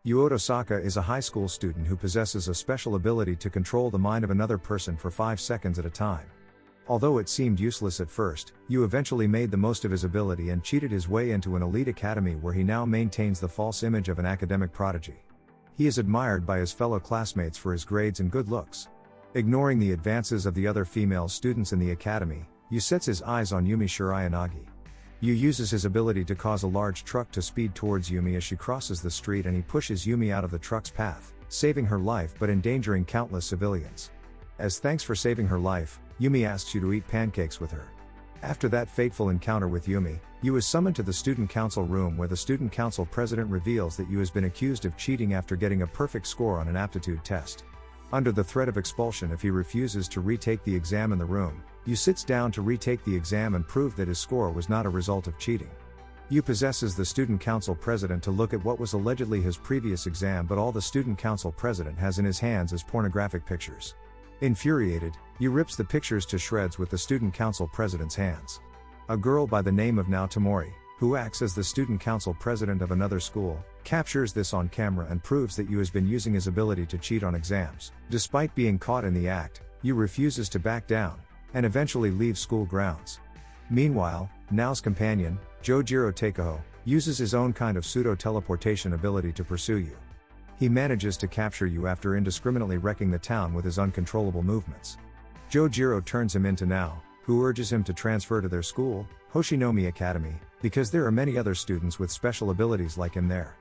Yuoto Saka is a high school student who possesses a special ability to control the mind of another person for 5 seconds at a time. Although it seemed useless at first, Yu eventually made the most of his ability and cheated his way into an elite academy where he now maintains the false image of an academic prodigy. He is admired by his fellow classmates for his grades and good looks. Ignoring the advances of the other female students in the academy, Yu sets his eyes on Yumi Shirayanagi. Yu uses his ability to cause a large truck to speed towards Yumi as she crosses the street, and he pushes Yumi out of the truck's path, saving her life but endangering countless civilians. As thanks for saving her life, Yumi asks Yu to eat pancakes with her. After that fateful encounter with Yumi, Yu is summoned to the student council room where the student council president reveals that Yu has been accused of cheating after getting a perfect score on an aptitude test. Under the threat of expulsion if he refuses to retake the exam in the room, Yu sits down to retake the exam and prove that his score was not a result of cheating. Yu possesses the student council president to look at what was allegedly his previous exam, but all the student council president has in his hands is pornographic pictures. Infuriated, Yu rips the pictures to shreds with the student council president's hands. A girl by the name of Nao Tamori, who acts as the student council president of another school, captures this on camera and proves that Yu has been using his ability to cheat on exams. Despite being caught in the act, Yu refuses to back down, and eventually leaves school grounds. Meanwhile, Nao's companion, Jojiro Takeho, uses his own kind of pseudo-teleportation ability to pursue Yu. He manages to capture Yu after indiscriminately wrecking the town with his uncontrollable movements. Jojiro turns him into Nao, who urges him to transfer to their school, Hoshinomi Academy, because there are many other students with special abilities like him there.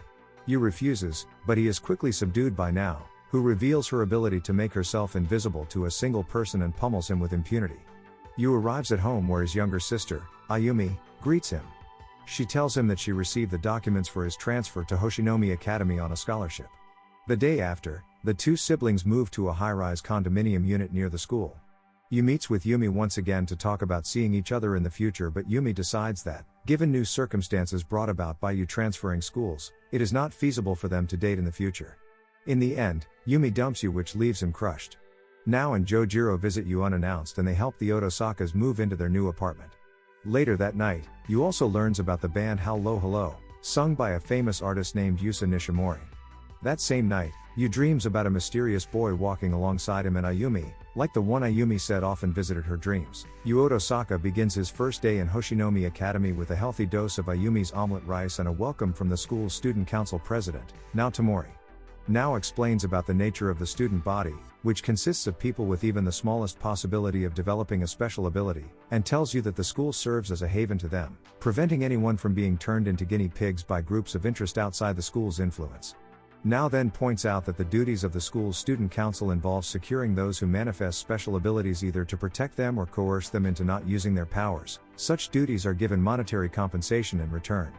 Yu refuses, but he is quickly subdued by Nao, who reveals her ability to make herself invisible to a single person and pummels him with impunity. Yu arrives at home where his younger sister, Ayumi, greets him. She tells him that she received the documents for his transfer to Hoshinomi Academy on a scholarship. The day after, the two siblings move to a high-rise condominium unit near the school. Yu meets with Yumi once again to talk about seeing each other in the future, but Yumi decides that, given new circumstances brought about by Yu transferring schools, it is not feasible for them to date in the future. In the end, Yumi dumps Yu, which leaves him crushed. Nao and Jojiro visit Yu unannounced and they help the Otosakas move into their new apartment. Later that night, Yu also learns about the band Hello Hello, sung by a famous artist named Yusa Nishimori. That same night, Yu dreams about a mysterious boy walking alongside him and Ayumi, like the one Ayumi said often visited her dreams. Yuoto Saka begins his first day in Hoshinomi Academy with a healthy dose of Ayumi's omelette rice and a welcome from the school's student council president, Nao Tamori. Nao explains about the nature of the student body, which consists of people with even the smallest possibility of developing a special ability, and tells you that the school serves as a haven to them, preventing anyone from being turned into guinea pigs by groups of interest outside the school's influence. Nao then points out that the duties of the school's student council involve securing those who manifest special abilities either to protect them or coerce them into not using their powers. Such duties are given monetary compensation in return.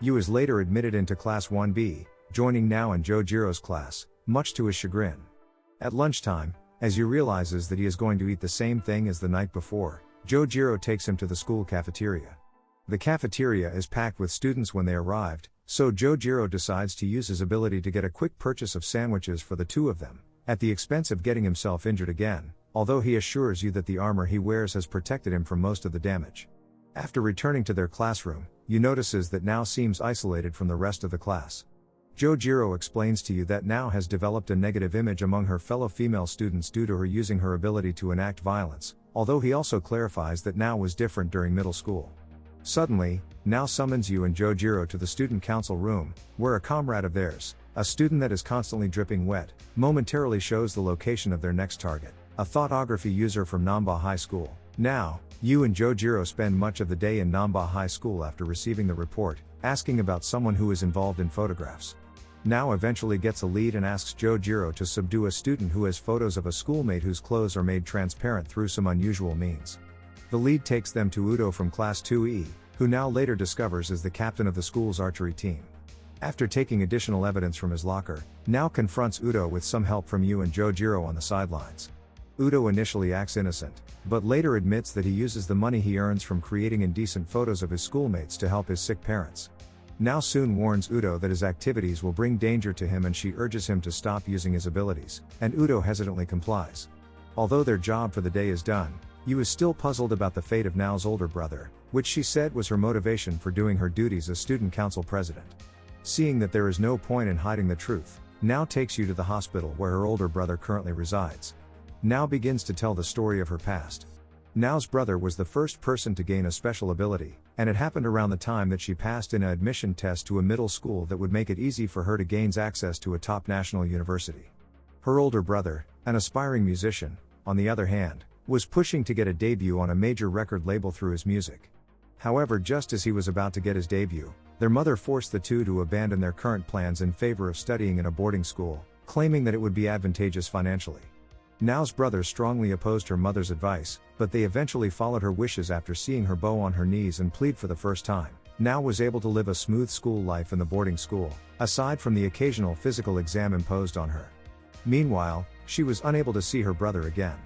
Yu is later admitted into Class 1B, joining Nao and Jojiro's class, much to his chagrin. At lunchtime, as Yu realizes that he is going to eat the same thing as the night before, Jojiro takes him to the school cafeteria. The cafeteria is packed with students when they arrived, so Jojiro decides to use his ability to get a quick purchase of sandwiches for the two of them, at the expense of getting himself injured again, although he assures you that the armor he wears has protected him from most of the damage. After returning to their classroom, Yu notices that Nao seems isolated from the rest of the class. Jojiro explains to you that Nao has developed a negative image among her fellow female students due to her using her ability to enact violence, although he also clarifies that Nao was different during middle school. Suddenly, Nao summons Yu and Jojiro to the student council room, where a comrade of theirs, a student that is constantly dripping wet, momentarily shows the location of their next target, a thoughtography user from Namba High School. Now, Yu and Jojiro spend much of the day in Namba High School after receiving the report, asking about someone who is involved in photographs. Nao eventually gets a lead and asks Jojiro to subdue a student who has photos of a schoolmate whose clothes are made transparent through some unusual means. The lead takes them to Udo from Class 2E, who Nao later discovers is the captain of the school's archery team. After taking additional evidence from his locker, Nao confronts Udo with some help from Yu and Jojiro on the sidelines. Udo initially acts innocent, but later admits that he uses the money he earns from creating indecent photos of his schoolmates to help his sick parents. Nao soon warns Udo that his activities will bring danger to him and she urges him to stop using his abilities, and Udo hesitantly complies. Although their job for the day is done, Yu is still puzzled about the fate of Nao's older brother, which she said was her motivation for doing her duties as student council president. seeing that there is no point in hiding the truth, Nao takes you to the hospital where her older brother currently resides. Nao begins to tell the story of her past. Nao's brother was the first person to gain a special ability, and it happened around the time that she passed in an admission test to a middle school that would make it easy for her to gain access to a top national university. Her older brother, an aspiring musician, on the other hand, was pushing to get a debut on a major record label through his music. However, just as he was about to get his debut, their mother forced the two to abandon their current plans in favor of studying in a boarding school, claiming that it would be advantageous financially. Nao's brother strongly opposed her mother's advice, but they eventually followed her wishes after seeing her bow on her knees and plead for the first time. Nao was able to live a smooth school life in the boarding school, aside from the occasional physical exam imposed on her. Meanwhile, she was unable to see her brother again.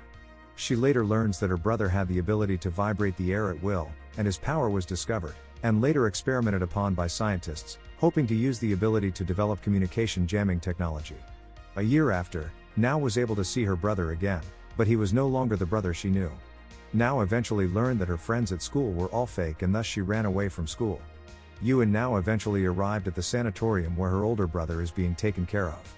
She later learns that her brother had the ability to vibrate the air at will, and his power was discovered, and later experimented upon by scientists, hoping to use the ability to develop communication jamming technology. A year after, Nao was able to see her brother again, but he was no longer the brother she knew. Nao eventually learned that her friends at school were all fake, and thus she ran away from school. Yu and Nao eventually arrived at the sanatorium where her older brother is being taken care of.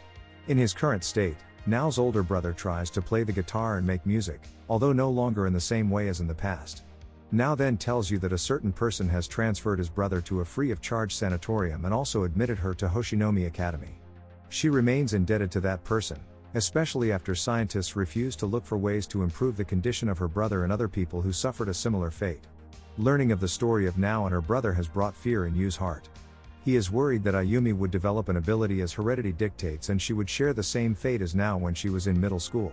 In his current state, Nao's older brother tries to play the guitar and make music, although no longer in the same way as in the past. Nao then tells you that a certain person has transferred his brother to a free-of-charge sanatorium and also admitted her to Hoshinomi Academy. She remains indebted to that person, especially after scientists refuse to look for ways to improve the condition of her brother and other people who suffered a similar fate. Learning of the story of Nao and her brother has brought fear in Yu's heart. He is worried that Ayumi would develop an ability as heredity dictates and she would share the same fate as Nao when she was in middle school.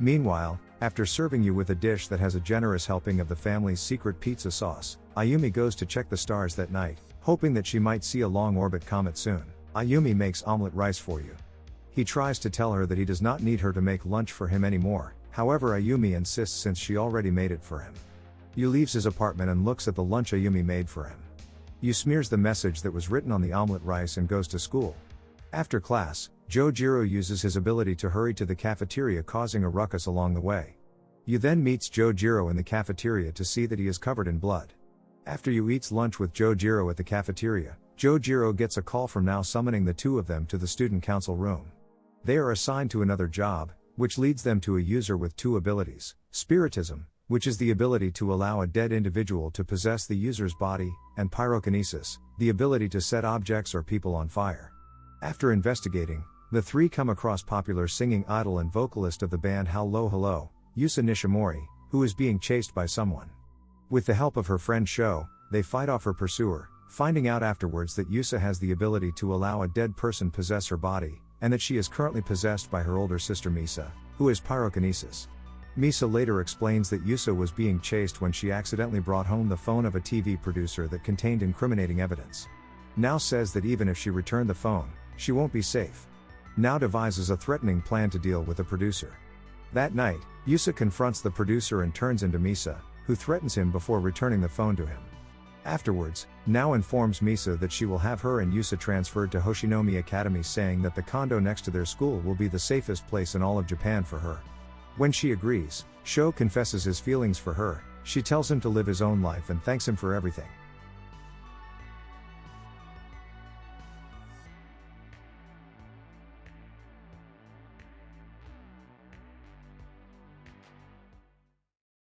Meanwhile, after serving you with a dish that has a generous helping of the family's secret pizza sauce, Ayumi goes to check the stars that night, hoping that she might see a long-orbit comet soon. Ayumi makes omelet rice for you. He tries to tell her that he does not need her to make lunch for him anymore, however Ayumi insists since she already made it for him. Yu leaves his apartment and looks at the lunch Ayumi made for him. Yu smears the message that was written on the omelet rice and goes to school. After class, Jojiro uses his ability to hurry to the cafeteria, causing a ruckus along the way. Yu then meets Jojiro in the cafeteria to see that he is covered in blood. After Yu eats lunch with Jojiro at the cafeteria, Jojiro gets a call from Nao summoning the two of them to the student council room. They are assigned to another job, which leads them to a user with two abilities: Spiritism, which is the ability to allow a dead individual to possess the user's body, and Pyrokinesis, the ability to set objects or people on fire. After investigating, the three come across popular singing idol and vocalist of the band Hello Hello, Yusa Nishimori, who is being chased by someone. With the help of her friend Sho, they fight off her pursuer, finding out afterwards that Yusa has the ability to allow a dead person possess her body, and that she is currently possessed by her older sister Misa, who is pyrokinesis. Misa later explains that Yusa was being chased when she accidentally brought home the phone of a TV producer that contained incriminating evidence. Nao says that even if she returned the phone, she won't be safe. Nao devises a threatening plan to deal with the producer. That night, Yusa confronts the producer and turns into Misa, who threatens him before returning the phone to him. Afterwards, Nao informs Misa that she will have her and Yusa transferred to Hoshinomi Academy, saying that the condo next to their school will be the safest place in all of Japan for her. When she agrees, Sho confesses his feelings for her. She tells him to live his own life and thanks him for everything.